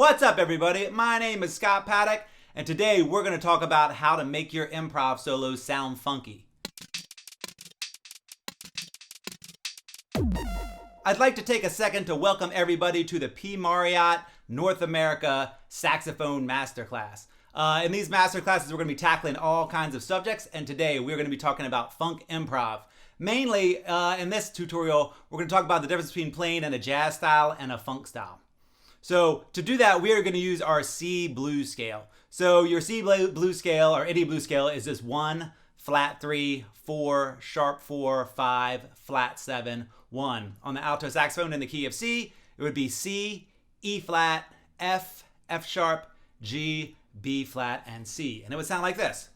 What's up, everybody? My name is Scott Paddock, and today we're going to talk about how to make your improv solos sound funky. I'd like to take a second to welcome everybody to the P. Mauriat North America Saxophone Master Class. In these master classes, we're going to be tackling all kinds of subjects, and today we're going to be talking about funk improv. Mainly, in this tutorial, we're going to talk about the difference between playing in a jazz style and a funk style. So to do that, we are going to use our C blues scale. So your C blues scale or any blues scale is this 1, flat 3, 4, sharp 4, 5, flat 7, 1. On the alto saxophone in the key of C, it would be C, E flat, F, F sharp, G, B flat, and C. And it would sound like this.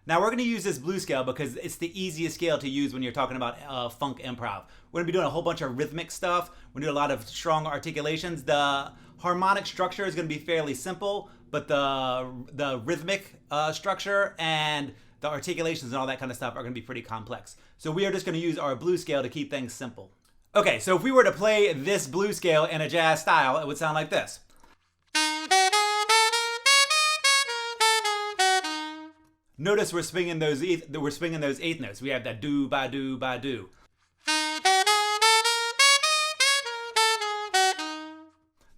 Now we're going to use this blues scale because it's the easiest scale to use when you're talking about funk improv. We're going to be doing a whole bunch of rhythmic stuff. We're going to do a lot of strong articulations. The harmonic structure is going to be fairly simple, but the rhythmic structure and the articulations and all that kind of stuff are going to be pretty complex. So we are just going to use our blues scale to keep things simple. Okay, so if we were to play this blues scale in a jazz style, it would sound like this. Notice we're swinging those eighth notes. We have that do ba do ba do.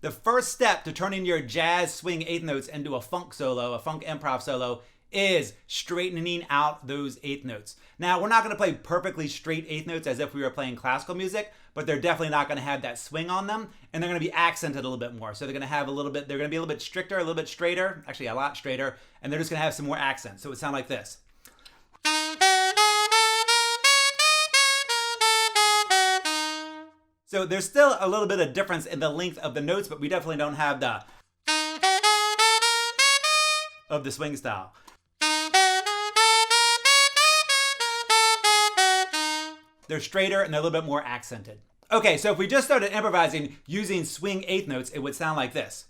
The first step to turning your jazz swing eighth notes into a funk solo, a funk improv solo, is straightening out those eighth notes. Now, we're not going to play perfectly straight eighth notes as if we were playing classical music, but they're definitely not going to have that swing on them, and they're going to be accented a little bit more. So they're going to have they're going to be a little bit stricter, a little bit straighter, actually a lot straighter, and they're just going to have some more accents. So it would sound like this. So there's still a little bit of difference in the length of the notes, but we definitely don't have the of the swing style. They're straighter and they're a little bit more accented. Okay, so if we just started improvising using swing eighth notes, it would sound like this.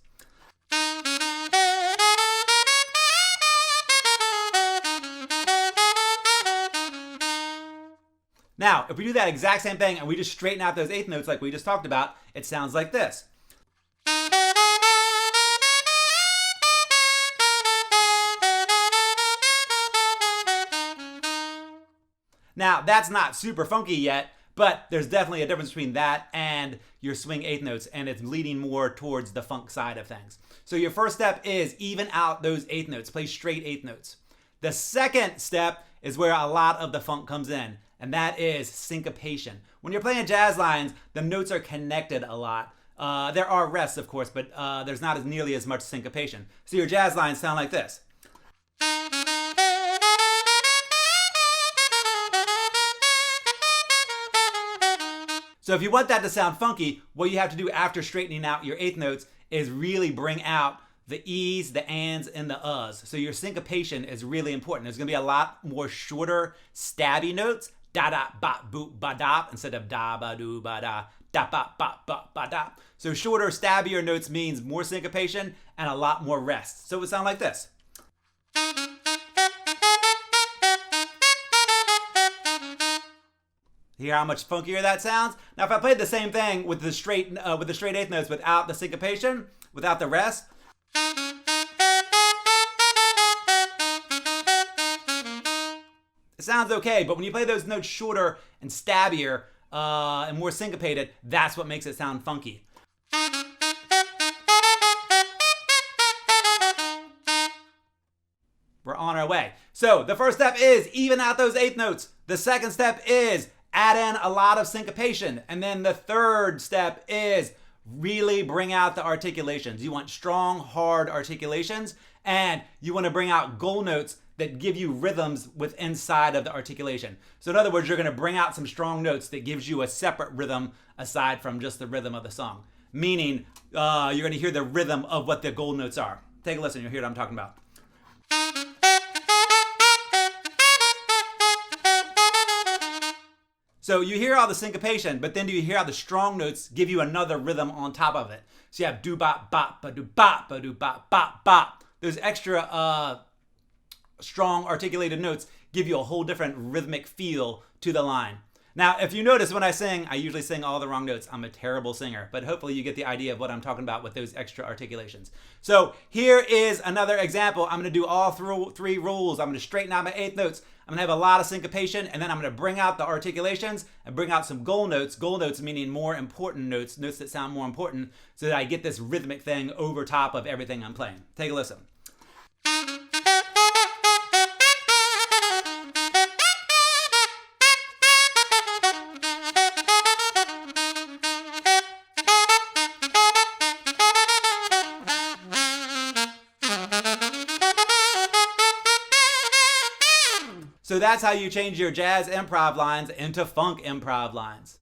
Now, if we do that exact same thing and we just straighten out those eighth notes like we just talked about, it sounds like this. Now, that's not super funky yet, but there's definitely a difference between that and your swing eighth notes, and it's leading more towards the funk side of things. So your first step is even out those eighth notes, play straight eighth notes. The second step is where a lot of the funk comes in, and that is syncopation. When you're playing jazz lines, the notes are connected a lot. There are rests, of course, but there's not nearly as much syncopation. So your jazz lines sound like this. So if you want that to sound funky, what you have to do after straightening out your eighth notes is really bring out the E's, the ands, and the uhs. So your syncopation is really important. There's going to be a lot more shorter, stabby notes, da da ba boop ba da, instead of da ba do ba da, da ba ba ba ba da. So shorter, stabbier notes means more syncopation and a lot more rest. So it would sound like this. Hear how much funkier that sounds? Now, if I played the same thing with the straight eighth notes without the syncopation, without the rest, it sounds okay. But when you play those notes shorter and stabbier and more syncopated, that's what makes it sound funky. We're on our way. So the first step is even out those eighth notes. The second step is add in a lot of syncopation. And then the third step is really bring out the articulations. You want strong, hard articulations, and you want to bring out goal notes that give you rhythms with inside of the articulation. So in other words, you're going to bring out some strong notes that gives you a separate rhythm aside from just the rhythm of the song. Meaning, you're going to hear the rhythm of what the goal notes are. Take a listen, you'll hear what I'm talking about. So you hear all the syncopation, but then do you hear how the strong notes give you another rhythm on top of it? So you have do bop bop ba do bop ba do bop bop bop. Those extra strong articulated notes give you a whole different rhythmic feel to the line. Now, if you notice when I sing, I usually sing all the wrong notes. I'm a terrible singer, but hopefully you get the idea of what I'm talking about with those extra articulations. So here is another example. I'm going to do all three rules. I'm going to straighten out my eighth notes. I'm going to have a lot of syncopation, and then I'm going to bring out the articulations and bring out some goal notes. Goal notes meaning more important notes, notes that sound more important, so that I get this rhythmic thing over top of everything I'm playing. Take a listen. So that's how you change your jazz improv lines into funk improv lines.